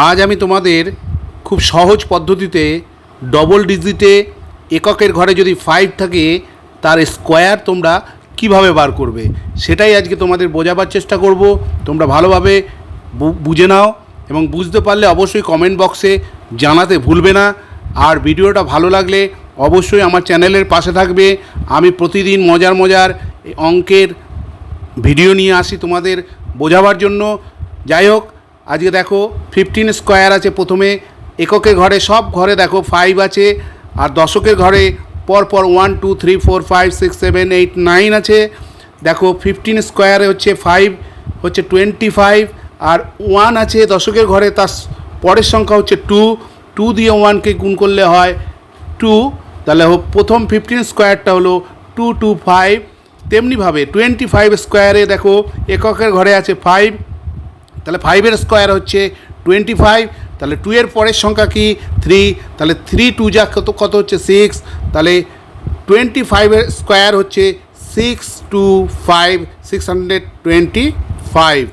আজ আমি তোমাদের খুব সহজ পদ্ধতিতে ডবল ডিজিটে এককের ঘরে যদি 5 থাকে তার স্কোয়ার তোমরা কিভাবে বার করবে সেটাই আজকে তোমাদের বোঝাবার চেষ্টা করব। তোমরা ভালোভাবে বুঝে নাও এবং বুঝতে পারলে অবশ্যই কমেন্ট বক্সে জানাতে ভুলবে না। আর ভিডিওটা ভালো লাগলে অবশ্যই আমার চ্যানেলের পাশে থাকবে। আমি প্রতিদিন মজার মজার অঙ্কের ভিডিও নিয়ে আসি তোমাদের বোঝাবার জন্য। যাই হোক, আজকে দেখো 15 স্কোয়ার আছে। প্রথমে এককের ঘরে সব ঘরে দেখো 5 আছে, আর দশকের ঘরে পরপর 1 2 3 4 5 6 7 8 9 আছে। দেখো 15 স্কোয়ারে হচ্ছে 5 হচ্ছে 25, আর 1 আছে দশকের ঘরে, তার পরের সংখ্যা হচ্ছে 2। 2 দিয়ে 1কে গুণ করলে হয় 2, তাহলে প্রথম 15 স্কোয়ারটা হলো 225। তেমনিভাবে 25 স্কোয়ারে দেখো এককের ঘরে আছে 5, তাহলে 5-এর স্কোয়ার হচ্ছে 25, তাহলে 2 এর পরের সংখ্যা কি 3, তাহলে 3 2 যা কত হচ্ছে 6, তাহলে 25-এর স্কোয়ার হচ্ছে 625, 625।